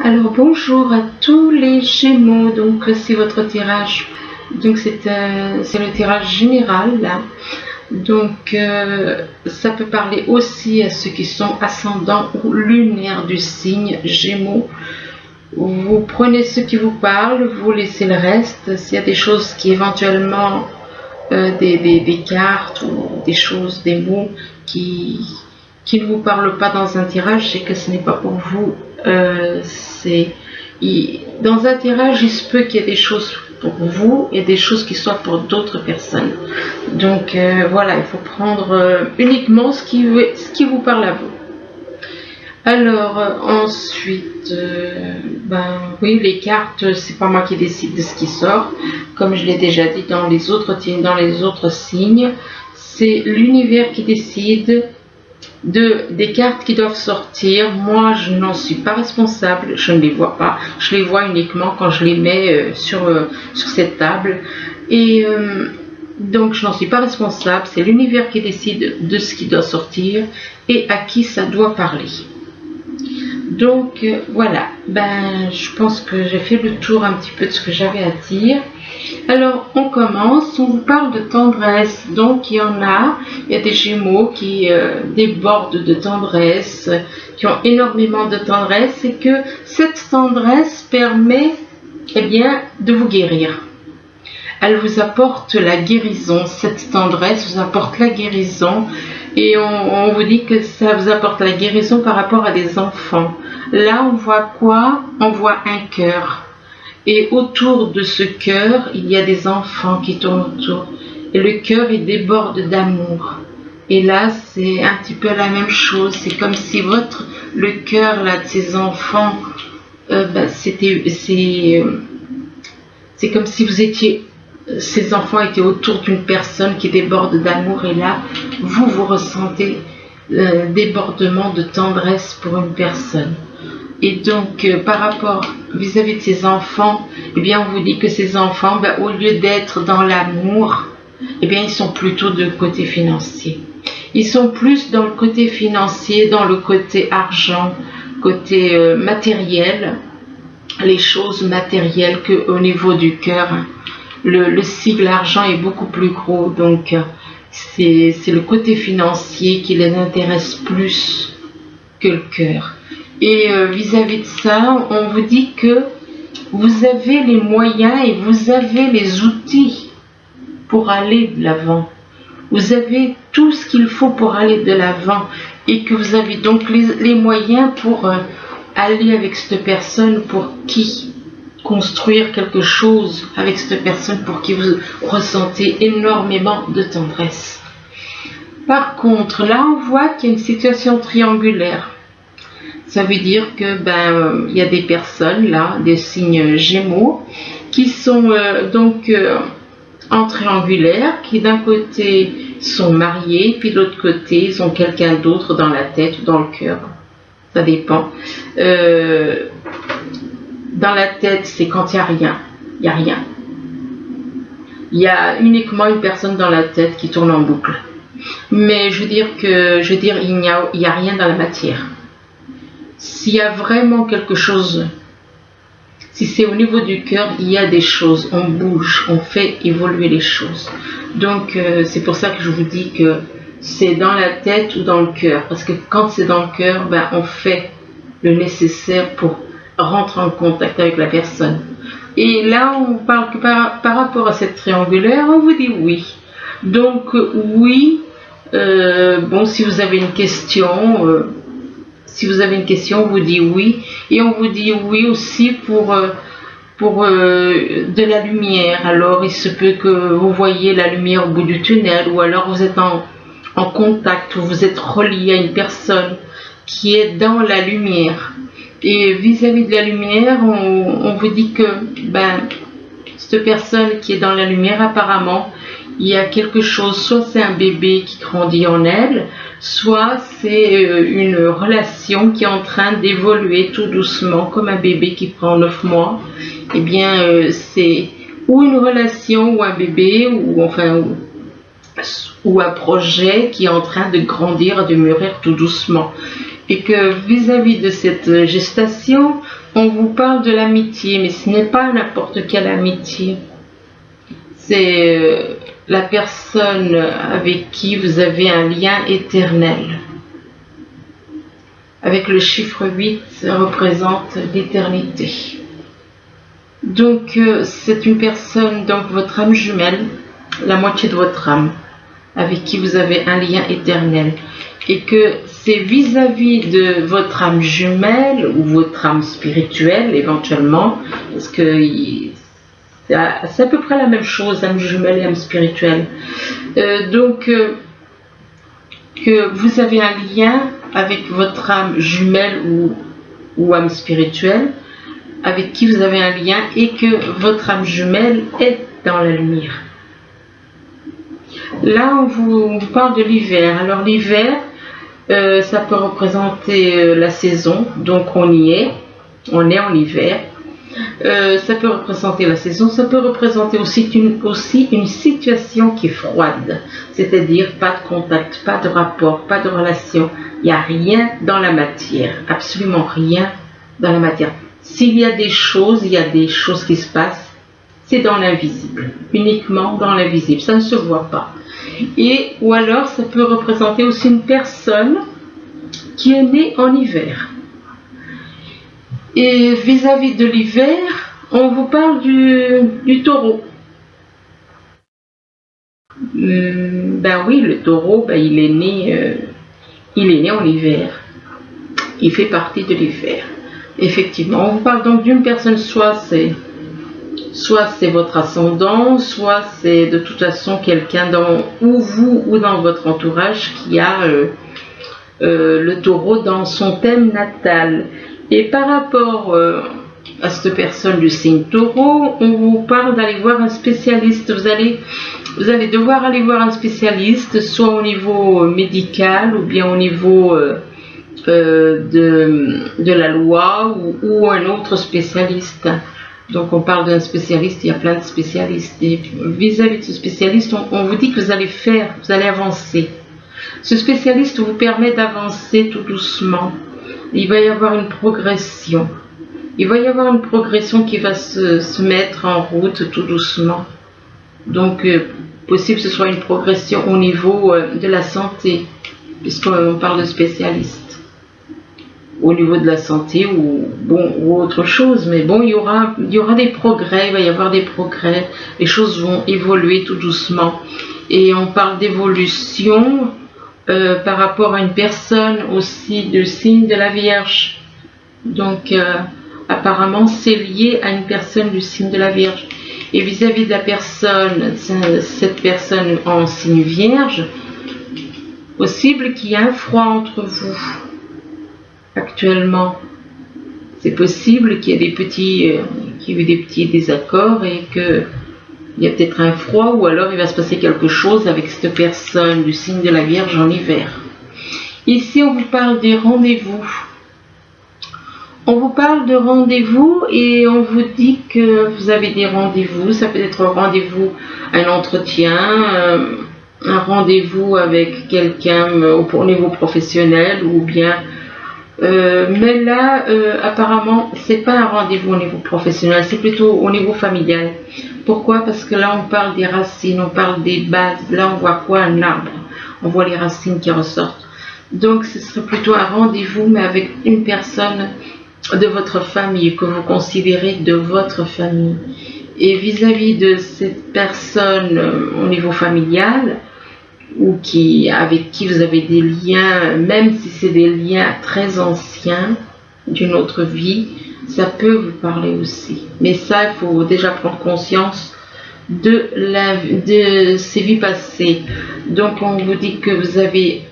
Alors bonjour à tous les Gémeaux, donc c'est votre tirage, donc c'est le tirage général là. Donc ça peut parler aussi à ceux qui sont ascendants ou lunaires du signe Gémeaux. Vous prenez ce qui vous parle, vous laissez le reste. S'il y a des choses qui éventuellement, des cartes ou des choses, des mots qui ne vous parlent pas dans un tirage, c'est que ce n'est pas pour vous. Dans un tirage, il se peut qu'il y ait des choses pour vous et des choses qui soient pour d'autres personnes. Donc voilà, il faut prendre uniquement ce qui vous parle à vous. Alors ensuite, oui, les cartes, c'est pas moi qui décide de ce qui sort. Comme je l'ai déjà dit dans les autres signes, c'est l'univers qui décide des cartes qui doivent sortir. Moi, je n'en suis pas responsable, je ne les vois pas. Je les vois uniquement quand je les mets sur cette table. Et donc, je n'en suis pas responsable. C'est l'univers qui décide de ce qui doit sortir et à qui ça doit parler. Donc, voilà. Je pense que j'ai fait le tour un petit peu de ce que j'avais à dire. Alors, on commence, on vous parle de tendresse. Donc, il y a des Gémeaux qui débordent de tendresse, qui ont énormément de tendresse, et que cette tendresse permet, de vous guérir. Elle vous apporte la guérison. Cette tendresse vous apporte la guérison, et on vous dit que ça vous apporte la guérison par rapport à des enfants. Là, on voit quoi? On voit un cœur. Et autour de ce cœur, il y a des enfants qui tournent autour. Et le cœur, il déborde d'amour. Et là, c'est un petit peu la même chose. C'est comme si le cœur là de ces enfants, c'est comme si ces enfants étaient autour d'une personne qui déborde d'amour. Et là, vous ressentez débordement de tendresse pour une personne. Et donc, par rapport vis-à-vis de ces enfants, on vous dit que ces enfants, au lieu d'être dans l'amour, ils sont plutôt de côté financier. Ils sont plus dans le côté financier, dans le côté argent, côté matériel, les choses matérielles qu'au niveau du cœur. Le sigle argent est beaucoup plus gros, donc c'est le côté financier qui les intéresse plus que le cœur. Et vis-à-vis de ça, on vous dit que vous avez les moyens et vous avez les outils pour aller de l'avant. Vous avez tout ce qu'il faut pour aller de l'avant et que vous avez donc les moyens pour aller avec cette personne pour qui construire quelque chose avec cette personne pour qui vous ressentez énormément de tendresse. Par contre, là, on voit qu'il y a une situation triangulaire. Ça veut dire que il y a des personnes là, des signes Gémeaux, qui sont en triangulaire, qui d'un côté sont mariés, puis de l'autre côté ils ont quelqu'un d'autre dans la tête ou dans le cœur. Ça dépend. Dans la tête, c'est quand il n'y a rien. Il n'y a rien. Il y a uniquement une personne dans la tête qui tourne en boucle. Mais il n'y a rien dans la matière. S'il y a vraiment quelque chose, si c'est au niveau du cœur, il y a des choses, on bouge, on fait évoluer les choses. Donc c'est pour ça que je vous dis que c'est dans la tête ou dans le cœur. Parce que quand c'est dans le cœur, on fait le nécessaire pour rentrer en contact avec la personne. Et là, on parle que par rapport à cette triangulaire, on vous dit oui. Donc oui, si vous avez une question... on vous dit oui. Et on vous dit oui aussi pour de la lumière. Alors, il se peut que vous voyez la lumière au bout du tunnel, ou alors vous êtes en contact, ou vous êtes relié à une personne qui est dans la lumière. Et vis-à-vis de la lumière, on vous dit que cette personne qui est dans la lumière, apparemment, il y a quelque chose, soit c'est un bébé qui grandit en elle, soit c'est une relation qui est en train d'évoluer tout doucement, comme un bébé qui prend 9 mois. C'est ou une relation ou un bébé, ou un projet qui est en train de grandir, de mûrir tout doucement. Et que vis-à-vis de cette gestation, On vous parle de l'amitié, mais ce n'est pas n'importe quelle amitié. C'est la personne avec qui vous avez un lien éternel. Avec le chiffre 8, ça représente l'éternité. Donc, c'est une personne, donc votre âme jumelle, la moitié de votre âme, avec qui vous avez un lien éternel. Et que c'est vis-à-vis de votre âme jumelle ou votre âme spirituelle, éventuellement, parce que c'est à peu près la même chose, âme jumelle et âme spirituelle. Donc, que vous avez un lien avec votre âme jumelle ou âme spirituelle, avec qui vous avez un lien et que votre âme jumelle est dans la lumière. Là, on vous parle de l'hiver. Alors l'hiver, ça peut représenter la saison, donc on y est, on est en hiver. Ça peut représenter la saison, ça peut représenter aussi une situation qui est froide, c'est-à-dire pas de contact, pas de rapport, pas de relation, il n'y a rien dans la matière, absolument rien dans la matière. S'il y a des choses, il y a des choses qui se passent, c'est dans l'invisible, uniquement dans l'invisible, ça ne se voit pas. Ou alors ça peut représenter aussi une personne qui est née en hiver. Et vis-à-vis de l'hiver, on vous parle du taureau. Ben oui, le taureau, ben il est né en hiver. Il fait partie de l'hiver. Effectivement, on vous parle donc d'une personne, soit c'est votre ascendant, soit c'est de toute façon quelqu'un ou vous ou dans votre entourage qui a le taureau dans son thème natal. Et par rapport à cette personne du signe taureau, on vous parle d'aller voir un spécialiste. Vous allez devoir aller voir un spécialiste, soit au niveau médical ou bien au niveau de la loi ou un autre spécialiste. Donc on parle d'un spécialiste, il y a plein de spécialistes. Et vis-à-vis de ce spécialiste, on vous dit que vous allez avancer. Ce spécialiste vous permet d'avancer tout doucement. Il va y avoir une progression. Il va y avoir une progression qui va se mettre en route tout doucement. Donc, possible que ce soit une progression au niveau de la santé, puisqu'on parle de spécialiste. Au niveau de la santé ou autre chose. Mais bon, il y aura des progrès, il va y avoir des progrès. Les choses vont évoluer tout doucement. Et on parle d'évolution par rapport à une personne aussi du signe de la Vierge. Donc apparemment c'est lié à une personne du signe de la Vierge. Et vis-à-vis de la personne, cette personne en signe Vierge, possible qu'il y ait un froid entre vous actuellement. C'est possible qu'il y ait qu'il y ait des petits désaccords et que il y a peut-être un froid ou alors il va se passer quelque chose avec cette personne du signe de la Vierge en hiver. Ici, on vous parle des rendez-vous. On vous parle de rendez-vous et on vous dit que vous avez des rendez-vous. Ça peut être un rendez-vous, un entretien, un rendez-vous avec quelqu'un au niveau professionnel ou bien... mais là, apparemment, c'est pas un rendez-vous au niveau professionnel, c'est plutôt au niveau familial. Pourquoi? Parce que là, on parle des racines, on parle des bases. Là, on voit quoi? Un arbre. On voit les racines qui ressortent. Donc, ce serait plutôt un rendez-vous, mais avec une personne de votre famille, que vous considérez de votre famille. Et vis-à-vis de cette personne au niveau familial, ou avec qui vous avez des liens, même si c'est des liens très anciens d'une autre vie, ça peut vous parler aussi. Mais ça, il faut déjà prendre conscience de ces vies passées. Donc on vous dit que vous avez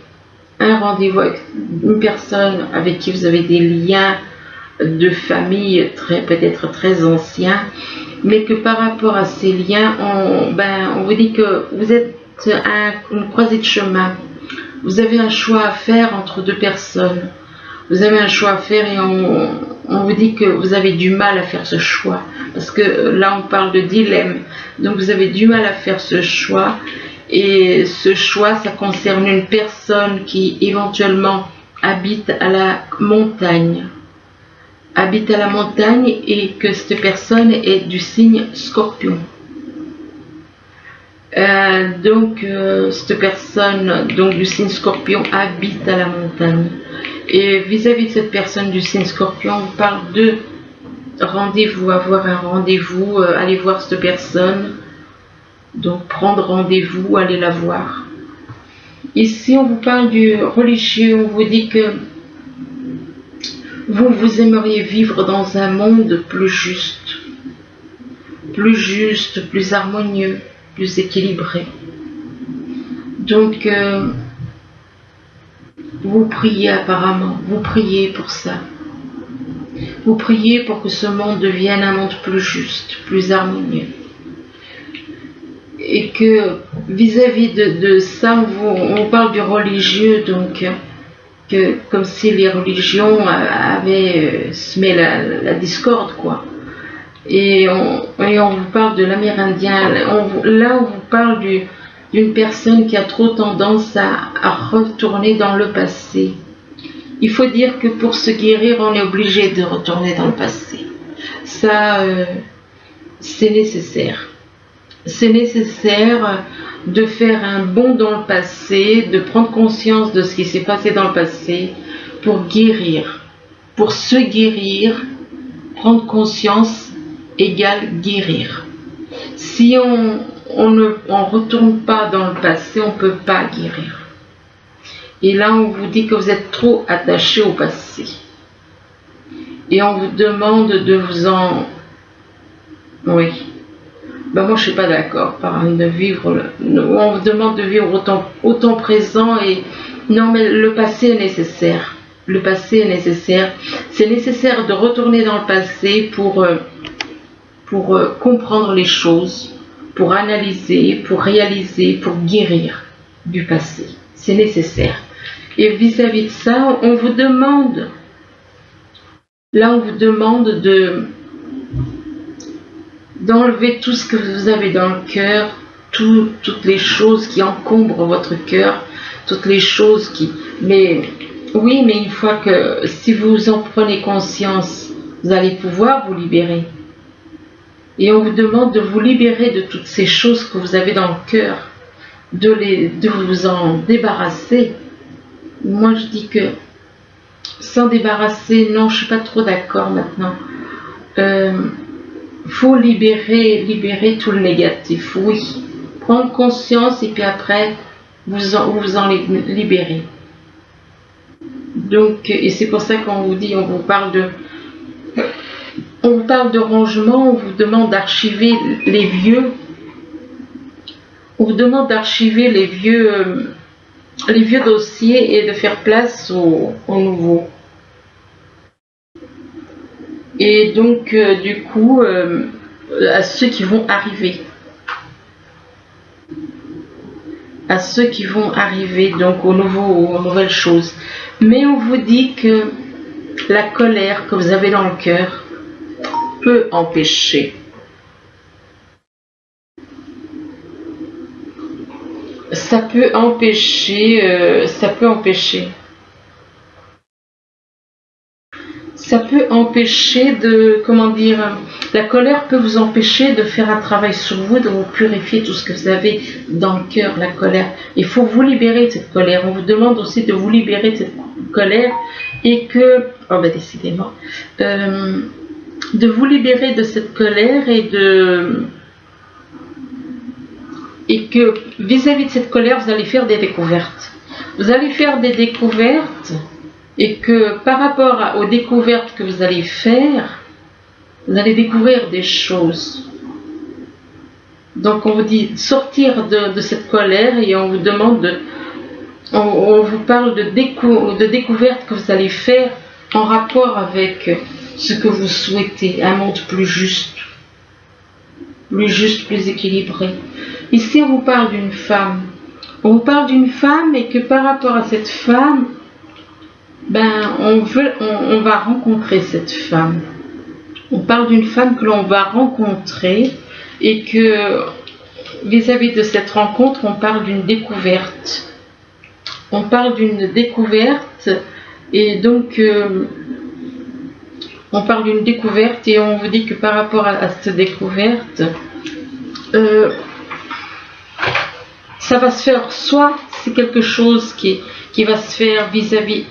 un rendez-vous avec une personne avec qui vous avez des liens de famille peut-être très anciens, mais que par rapport à ces liens, on vous dit que vous êtes à une croisée de chemin. Vous avez un choix à faire entre deux personnes. Vous avez un choix à faire et on vous dit que vous avez du mal à faire ce choix. Parce que là, on parle de dilemme. Donc, vous avez du mal à faire ce choix. Et ce choix, ça concerne une personne qui éventuellement habite à la montagne. habite à la montagne et que cette personne est du signe Scorpion. Cette personne donc du signe Scorpion habite à la montagne. Et vis-à-vis de cette personne du signe Scorpion, on parle de rendez-vous, avoir un rendez-vous, aller voir cette personne. Donc prendre rendez-vous, aller la voir. Ici, on vous parle du religieux, on vous dit que vous aimeriez vivre dans un monde plus juste, plus harmonieux, plus équilibré. Donc, vous priez apparemment, vous priez pour ça. Vous priez pour que ce monde devienne un monde plus juste, plus harmonieux. Et que vis-à-vis de ça, on parle du religieux, donc comme si les religions avaient semé la discorde, quoi. Et on vous parle de l'Amérindien, là on vous parle d'une personne qui a trop tendance à retourner dans le passé. Il faut dire que pour se guérir, on est obligé de retourner dans le passé. Ça, c'est nécessaire. C'est nécessaire de faire un bond dans le passé, de prendre conscience de ce qui s'est passé dans le passé pour guérir. Pour se guérir, prendre conscience égale guérir. Si on ne retourne pas dans le passé, on ne peut pas guérir. Et là, on vous dit que vous êtes trop attaché au passé. Et on vous demande de vous en... Oui. Ben moi je suis pas d'accord de vivre, on vous demande de vivre autant présent et non mais le passé est nécessaire, le passé est nécessaire, c'est nécessaire de retourner dans le passé pour comprendre les choses, pour analyser, pour réaliser, pour guérir du passé, c'est nécessaire. Et vis-à-vis de ça, on vous demande d'enlever tout ce que vous avez dans le cœur, toutes les choses qui encombrent votre cœur, toutes les choses qui... Mais oui, mais une fois que si vous en prenez conscience, vous allez pouvoir vous libérer. Et on vous demande de vous libérer de toutes ces choses que vous avez dans le cœur, de vous en débarrasser. Moi je dis que s'en débarrasser, non, je ne suis pas trop d'accord maintenant. Faut libérer tout le négatif, oui. Prendre conscience et puis après, vous en libérer. Donc, et c'est pour ça qu'on vous dit, on vous parle de rangement, on vous demande d'archiver les vieux. On vous demande d'archiver les vieux dossiers et de faire place aux nouveaux. Et donc, du coup, à ceux qui vont arriver. À ceux qui vont arriver, donc aux nouvelles choses. Mais on vous dit que la colère que vous avez dans le cœur peut empêcher. Ça peut empêcher, ça peut empêcher de, comment dire, la colère peut vous empêcher de faire un travail sur vous, de vous purifier tout ce que vous avez dans le cœur, la colère. Il faut vous libérer de cette colère. On vous demande aussi de vous libérer de cette colère et que, oh ben décidément, de vous libérer de cette colère et que vis-à-vis de cette colère, vous allez faire des découvertes. Vous allez faire des découvertes. Et que par rapport aux découvertes que vous allez faire, vous allez découvrir des choses. Donc on vous dit sortir de cette colère et on vous demande, on vous parle de découvertes que vous allez faire en rapport avec ce que vous souhaitez, un monde plus juste, plus équilibré. Ici on vous parle d'une femme. On vous parle d'une femme et que par rapport à cette femme, on va rencontrer cette femme. On parle d'une femme que l'on va rencontrer et que vis-à-vis de cette rencontre, on parle d'une découverte. On parle d'une découverte et donc On parle d'une découverte et on vous dit que par rapport à cette découverte, ça va se faire, soit c'est quelque chose qui va se faire vis-à-vis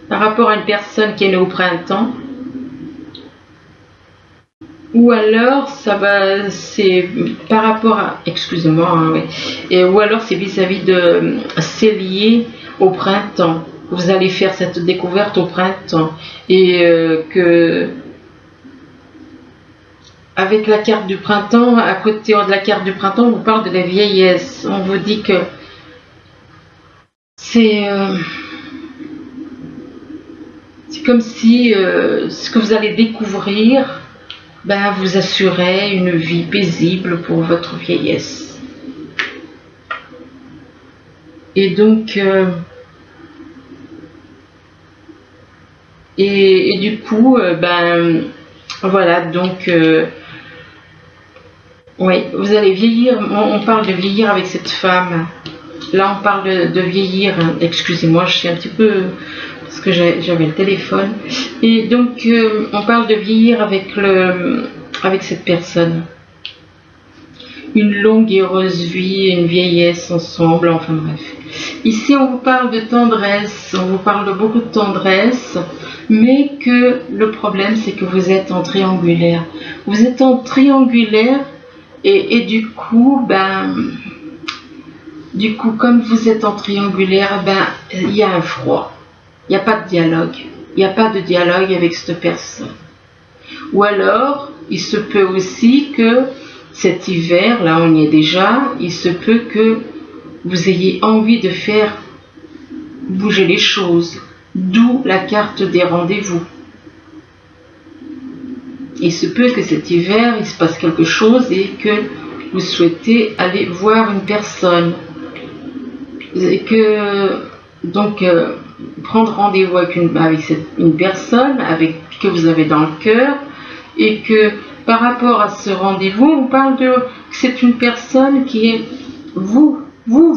par rapport à une personne qui est née au printemps, ou alors c'est par rapport à, excusez-moi, hein, oui, ou alors c'est vis-à-vis de, c'est lié au printemps. Vous allez faire cette découverte au printemps et que avec la carte du printemps, à côté de la carte du printemps, on vous parle de la vieillesse. On vous dit que c'est comme si ce que vous allez découvrir, ben, vous assurait une vie paisible pour votre vieillesse. Et donc, et du coup, ben, voilà, donc, oui, vous allez vieillir, on parle de vieillir avec cette femme. Là, on parle de vieillir, excusez-moi, je suis un petit peu, parce que j'avais le téléphone. Et donc, on parle de vieillir avec cette personne. Une longue et heureuse vie, une vieillesse ensemble, enfin bref. Ici, on vous parle de tendresse, on vous parle de beaucoup de tendresse, mais que le problème, c'est que vous êtes en triangulaire. Vous êtes en triangulaire et du coup, ben... Du coup, comme vous êtes en triangulaire, ben, il y a un froid. Il n'y a pas de dialogue. Il n'y a pas de dialogue avec cette personne. Ou alors, il se peut aussi que cet hiver, là on y est déjà, il se peut que vous ayez envie de faire bouger les choses. D'où la carte des rendez-vous. Il se peut que cet hiver, il se passe quelque chose et que vous souhaitez aller voir une personne. Et que donc prendre rendez-vous avec une personne que vous avez dans le cœur, et que par rapport à ce rendez-vous, on parle que c'est une personne qui est vous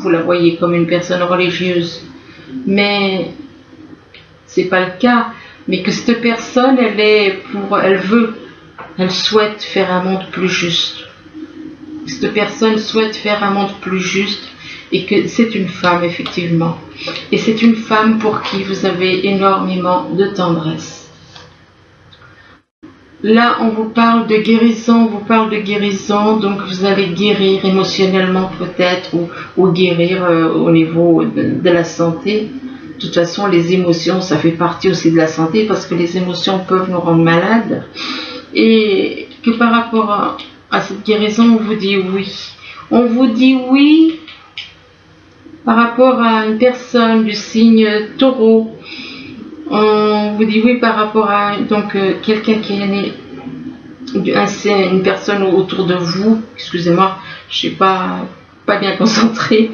la voyez comme une personne religieuse, mais c'est pas le cas, mais que cette personne elle souhaite faire un monde plus juste. Cette personne souhaite faire un monde plus juste. Et que c'est une femme, effectivement. Et c'est une femme pour qui vous avez énormément de tendresse. Là, on vous parle de guérison, donc vous allez guérir émotionnellement peut-être, ou guérir au niveau de la santé. De toute façon, les émotions, ça fait partie aussi de la santé, parce que les émotions peuvent nous rendre malades. Et que par rapport à cette guérison, on vous dit oui. On vous dit oui. Par rapport à une personne du signe taureau, on vous dit oui par rapport à quelqu'un qui est né, une personne autour de vous, excusez-moi, je ne suis pas bien concentrée,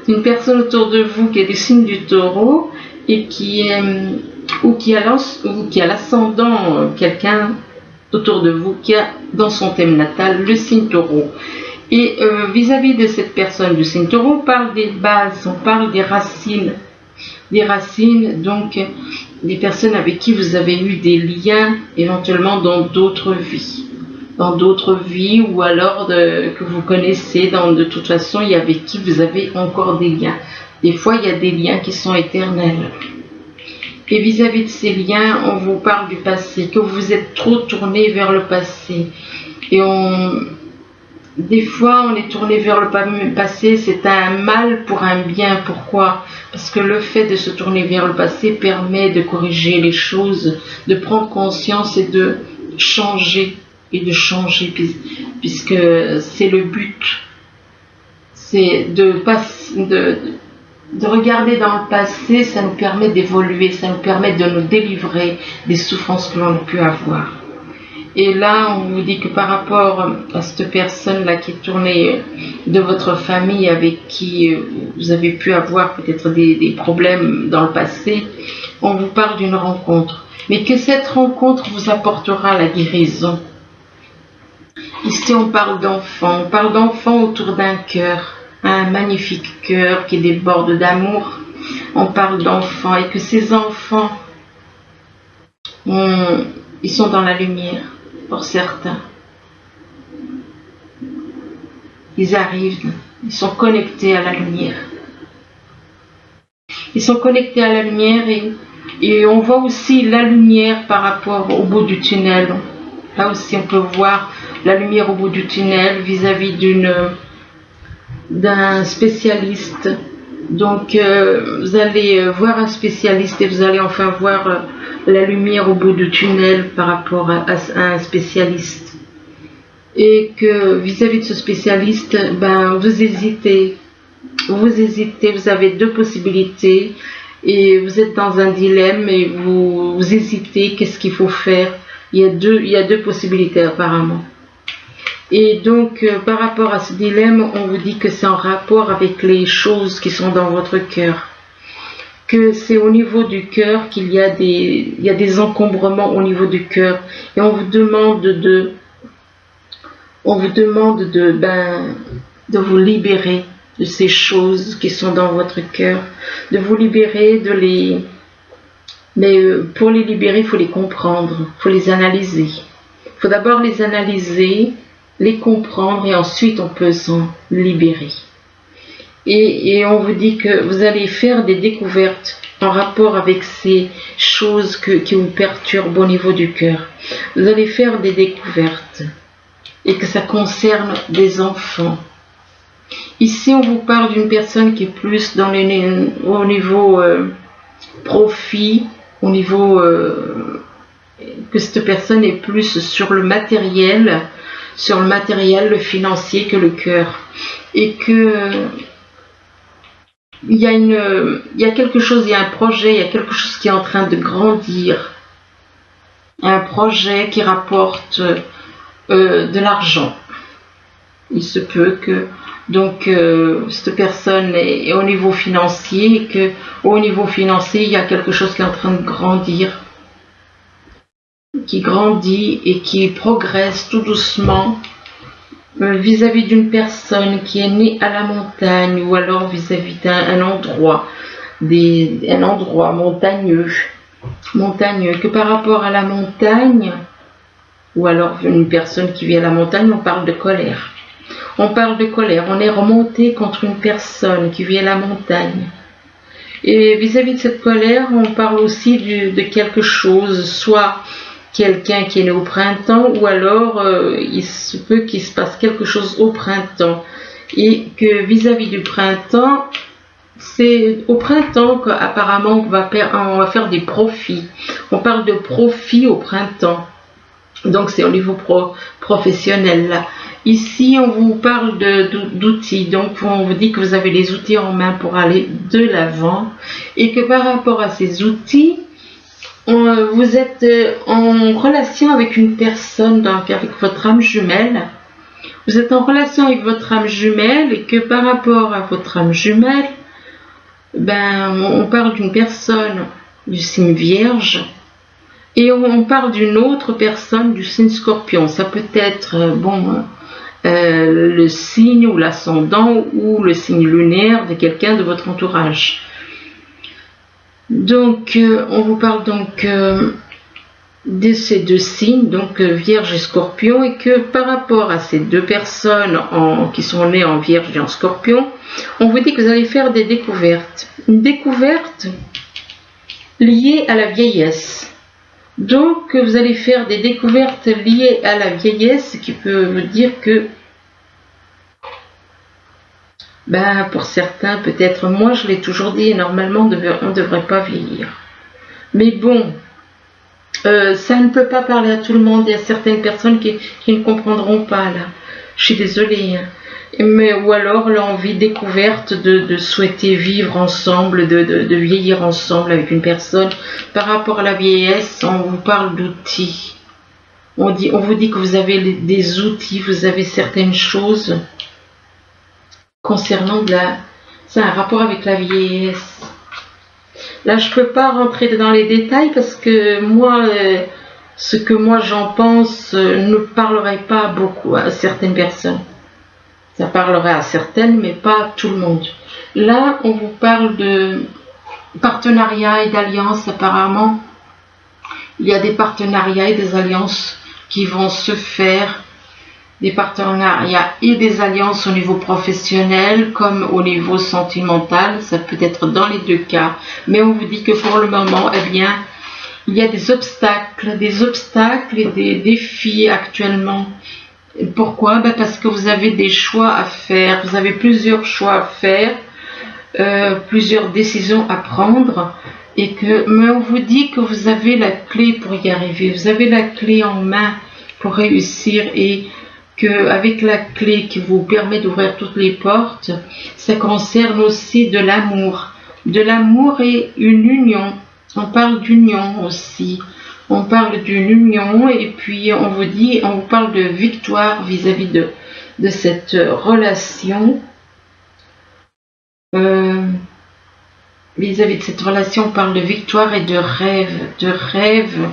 une personne autour de vous qui est du signe du taureau et qui a l'ascendant, quelqu'un autour de vous qui a dans son thème natal le signe taureau. Et vis-à-vis de cette personne du signe taureau, on parle des bases, on parle des racines, donc des personnes avec qui vous avez eu des liens éventuellement dans d'autres vies, ou alors que vous connaissez, de toute façon, et avec qui vous avez encore des liens. Des fois, il y a des liens qui sont éternels. Et vis-à-vis de ces liens, on vous parle du passé, que vous êtes trop tourné vers le passé. Et des fois, on est tourné vers le passé, c'est un mal pour un bien. Pourquoi? Parce que le fait de se tourner vers le passé permet de corriger les choses, de prendre conscience et de changer, puisque c'est le but. C'est de regarder dans le passé, ça nous permet d'évoluer, ça nous permet de nous délivrer des souffrances que l'on a pu avoir. Et là, on vous dit que par rapport à cette personne-là qui est tournée de votre famille, avec qui vous avez pu avoir peut-être des problèmes dans le passé, on vous parle d'une rencontre. Mais que cette rencontre vous apportera la guérison. Ici, on parle d'enfants autour d'un cœur, un magnifique cœur qui déborde d'amour. On parle d'enfants et que ces enfants Ils sont dans la lumière, pour certains. Ils arrivent, ils sont connectés à la lumière. Ils sont connectés à la lumière et on voit aussi la lumière par rapport au bout du tunnel. Là aussi, on peut voir la lumière au bout du tunnel vis-à-vis d'un spécialiste. Donc, vous allez voir un spécialiste et vous allez enfin voir la lumière au bout du tunnel par rapport à un spécialiste. Et que vis-à-vis de ce spécialiste, ben, vous hésitez, vous avez deux possibilités et vous êtes dans un dilemme et vous hésitez, qu'est-ce qu'il faut faire? Il y a deux possibilités apparemment. Et donc, par rapport à ce dilemme, on vous dit que c'est en rapport avec les choses qui sont dans votre cœur. Que c'est au niveau du cœur qu'il y a des encombrements au niveau du cœur. Et on vous demande de vous libérer de ces choses qui sont dans votre cœur. De vous libérer, mais pour les libérer, il faut les comprendre, il faut les analyser. Il faut d'abord les analyser, les comprendre et ensuite on peut s'en libérer. Et on vous dit que vous allez faire des découvertes en rapport avec ces choses qui vous perturbent au niveau du cœur. Vous allez faire des découvertes et que ça concerne des enfants. Ici, on vous parle d'une personne qui est plus au niveau profit, au niveau que cette personne est plus sur le matériel, le financier que le cœur. Et que il y a quelque chose, il y a un projet, il y a quelque chose qui est en train de grandir. Un projet qui rapporte de l'argent. Il se peut que cette personne est au niveau financier et que au niveau financier il y a quelque chose qui est en train de grandir, qui grandit et qui progresse tout doucement vis-à-vis d'une personne qui est née à la montagne ou alors vis-à-vis d'un endroit, un endroit montagneux, que par rapport à la montagne ou alors une personne qui vit à la montagne, on parle de colère. On parle de colère, on est remonté contre une personne qui vit à la montagne. Et vis-à-vis de cette colère, on parle aussi de quelque chose, soit quelqu'un qui est né au printemps, ou alors il se peut qu'il se passe quelque chose au printemps. Et que vis-à-vis du printemps, c'est au printemps qu'apparemment on va faire des profits. On parle de profit au printemps. Donc c'est au niveau professionnel là. Ici on vous parle d'outils, donc on vous dit que vous avez les outils en main pour aller de l'avant et que par rapport à ces outils, vous êtes en relation avec une personne, donc avec votre âme jumelle. Vous êtes en relation avec votre âme jumelle et que par rapport à votre âme jumelle, on parle d'une personne du signe Vierge. Et on parle d'une autre personne du signe Scorpion. Ça peut être le signe ou l'ascendant ou le signe lunaire de quelqu'un de votre entourage. Donc, on vous parle donc de ces deux signes, donc Vierge et Scorpion, et que par rapport à ces deux personnes qui sont nées en Vierge et en Scorpion, on vous dit que vous allez faire des découvertes. Une découverte liée à la vieillesse. Donc, vous allez faire des découvertes liées à la vieillesse, ce qui peut vous dire que, pour certains, peut-être, moi je l'ai toujours dit, normalement on ne devrait pas vieillir. Mais bon, ça ne peut pas parler à tout le monde, il y a certaines personnes qui ne comprendront pas là. Je suis désolée. Ou alors l'envie découverte de souhaiter vivre ensemble, de vieillir ensemble avec une personne. Par rapport à la vieillesse, on vous parle d'outils. On vous dit que vous avez des outils, vous avez certaines choses concernant c'est un rapport avec la vieillesse. Là, je ne peux pas rentrer dans les détails parce que moi, ce que moi j'en pense ne parlerait pas beaucoup à certaines personnes. Ça parlerait à certaines, mais pas à tout le monde. Là, on vous parle de partenariat et d'alliance apparemment. Il y a des partenariats et des alliances qui vont se faire, des partenariats et des alliances au niveau professionnel comme au niveau sentimental, ça peut être dans les deux cas, mais on vous dit que pour le moment, eh bien, il y a des obstacles et des défis actuellement. Pourquoi? Parce que vous avez des choix à faire, vous avez plusieurs choix à faire, plusieurs décisions à prendre, mais on vous dit que vous avez la clé pour y arriver, vous avez la clé en main pour réussir, et qu'avec la clé qui vous permet d'ouvrir toutes les portes, ça concerne aussi de l'amour et une union. On parle d'union aussi. On parle d'une union, et puis on vous parle de victoire vis-à-vis de cette relation. Vis-à-vis de cette relation, on parle de victoire et de rêve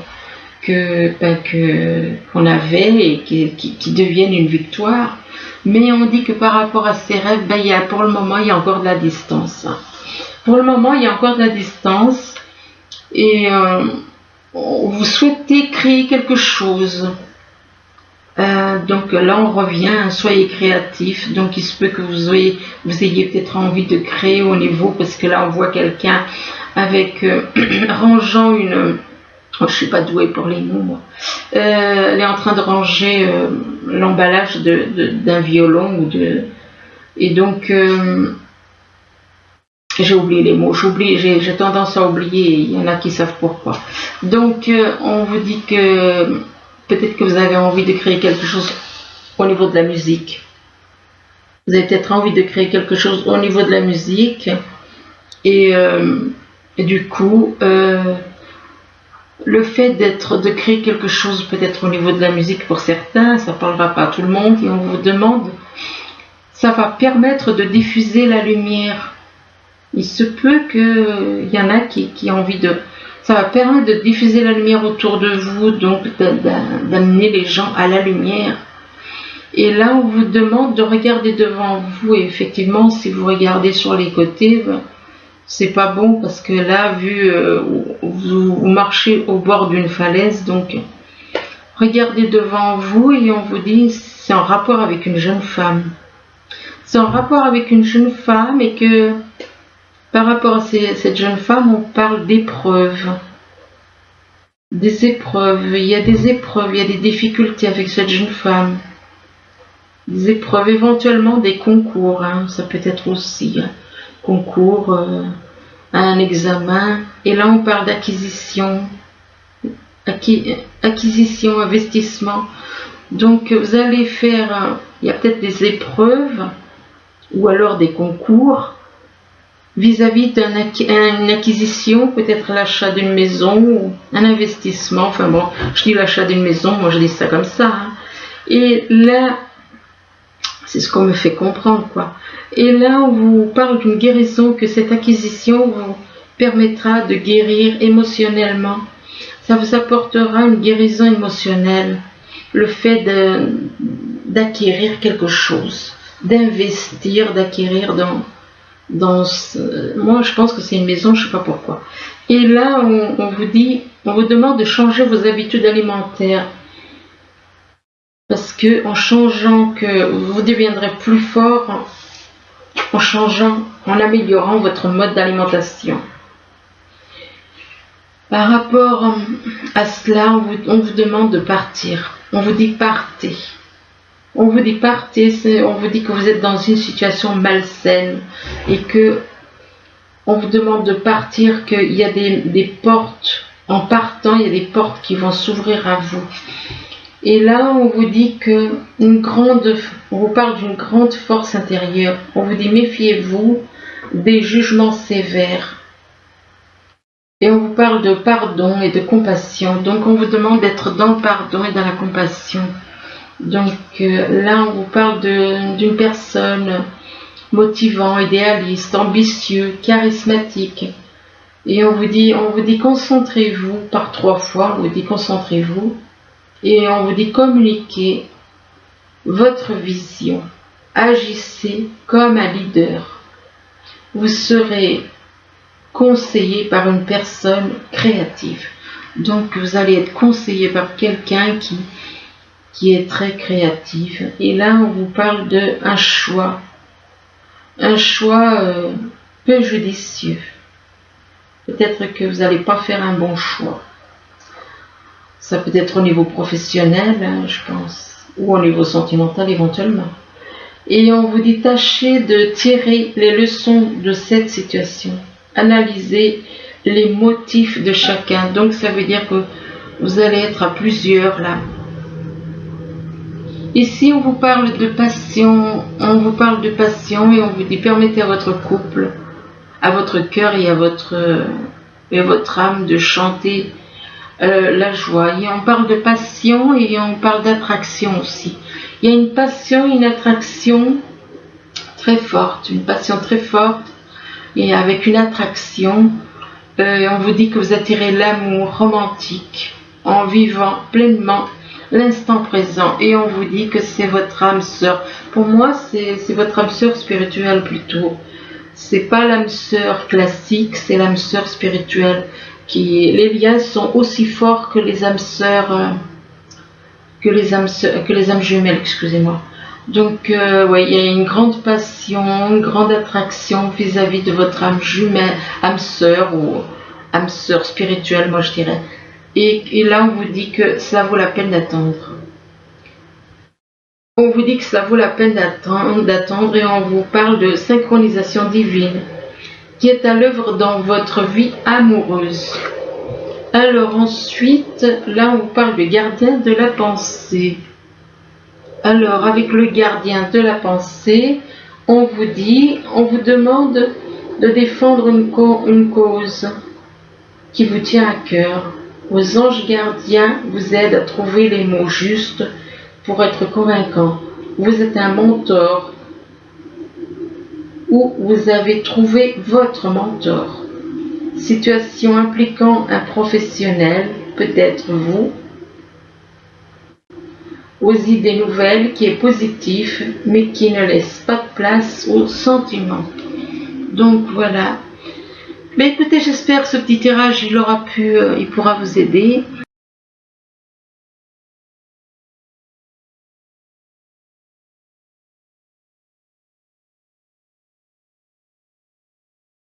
qu'on avait et qui deviennent une victoire. Mais on dit que par rapport à ces rêves, pour le moment, il y a encore de la distance. Pour le moment, il y a encore de la distance, et vous souhaitez créer quelque chose. Donc là, on revient, soyez créatif. Donc il se peut que vous ayez peut-être envie de créer au niveau, parce que là, on voit quelqu'un avec rangeant une... je suis pas douée pour les mots, moi. Elle est en train de ranger l'emballage d'un violon et donc j'ai oublié les mots. J'ai tendance à oublier. Il y en a qui savent pourquoi. Donc on vous dit que peut-être que vous avez envie de créer quelque chose au niveau de la musique. Vous avez peut-être envie de créer quelque chose au niveau de la musique, et du coup. Le fait de créer quelque chose peut-être au niveau de la musique pour certains, ça ne parlera pas à tout le monde, et on vous demande, ça va permettre de diffuser la lumière. Il se peut qu'il y en a qui ont envie ça va permettre de diffuser la lumière autour de vous, donc d'amener les gens à la lumière. Et là, on vous demande de regarder devant vous, et effectivement, si vous regardez sur les côtés, c'est pas bon, parce que là, vous marchez au bord d'une falaise, donc regardez devant vous, et on vous dit c'est en rapport avec une jeune femme. C'est en rapport avec une jeune femme, et que par rapport à cette jeune femme, on parle d'épreuves. Des épreuves, il y a des épreuves, il y a des difficultés avec cette jeune femme. Des épreuves, éventuellement des concours, ça peut être aussi concours, un examen, et là on parle d'acquisition, investissement. Donc vous allez faire, il y a peut-être des épreuves ou alors des concours vis-à-vis d'une acquisition, peut-être l'achat d'une maison ou un investissement. Enfin bon, je dis l'achat d'une maison, moi je dis ça comme ça, et là c'est ce qu'on me fait comprendre, quoi. Et là, on vous parle d'une guérison, que cette acquisition vous permettra de guérir émotionnellement. Ça vous apportera une guérison émotionnelle. Le fait d'acquérir quelque chose, d'investir, d'acquérir moi, je pense que c'est une maison, je ne sais pas pourquoi. Et là, on vous demande de changer vos habitudes alimentaires. Parce que en changeant, que vous deviendrez plus fort en améliorant votre mode d'alimentation. Par rapport à cela, on vous demande de partir. On vous dit partez. On vous dit partez, on vous dit que vous êtes dans une situation malsaine, et que on vous demande de partir, qu'il y a des portes, en partant, il y a des portes qui vont s'ouvrir à vous. Et là, on vous dit on vous parle d'une grande force intérieure. On vous dit méfiez-vous des jugements sévères. Et on vous parle de pardon et de compassion. Donc on vous demande d'être dans le pardon et dans la compassion. Donc là, on vous parle d'une personne motivant, idéaliste, ambitieux, charismatique. Et on vous dit concentrez-vous, par 3 fois, on vous dit concentrez-vous. Et on vous dit communiquez votre vision, agissez comme un leader. Vous serez conseillé par une personne créative. Donc vous allez être conseillé par quelqu'un qui est très créatif. Et là, on vous parle d'un choix. Un choix peu judicieux. Peut-être que vous n'allez pas faire un bon choix. Ça peut être au niveau professionnel, hein, je pense, ou au niveau sentimental éventuellement. Et on vous dit, tâchez de tirer les leçons de cette situation. Analysez les motifs de chacun. Donc ça veut dire que vous allez être à plusieurs là. Ici on vous parle de passion, et on vous dit, permettez à votre couple, à votre cœur et à votre âme de chanter la joie. Et on parle de passion et on parle d'attraction aussi. Il y a une passion, une attraction très forte, et avec une attraction, on vous dit que vous attirez l'amour romantique en vivant pleinement l'instant présent, et on vous dit que c'est votre âme sœur. Pour moi, c'est votre âme sœur spirituelle plutôt. C'est pas l'âme sœur classique, c'est l'âme sœur spirituelle. Les liens sont aussi forts que les âmes sœurs, que les âmes jumelles, excusez-moi. Donc, ouais, il y a une grande passion, une grande attraction vis-à-vis de votre âme jumelle, âme sœur ou âme sœur spirituelle, moi je dirais. Et là, on vous dit que cela vaut la peine d'attendre. On vous dit que cela vaut la peine d'attendre, et on vous parle de synchronisation divine qui est à l'œuvre dans votre vie amoureuse. Alors ensuite, là on vous parle du gardien de la pensée. Alors avec le gardien de la pensée, on vous demande de défendre une cause qui vous tient à cœur. Vos anges gardiens vous aident à trouver les mots justes pour être convaincant. Vous êtes un mentor, ou vous avez trouvé votre mentor. Situation impliquant un professionnel, peut-être vous, aux idées nouvelles, qui est positif, mais qui ne laisse pas de place aux sentiments. Donc voilà. Mais écoutez, j'espère que ce petit tirage, il pourra vous aider.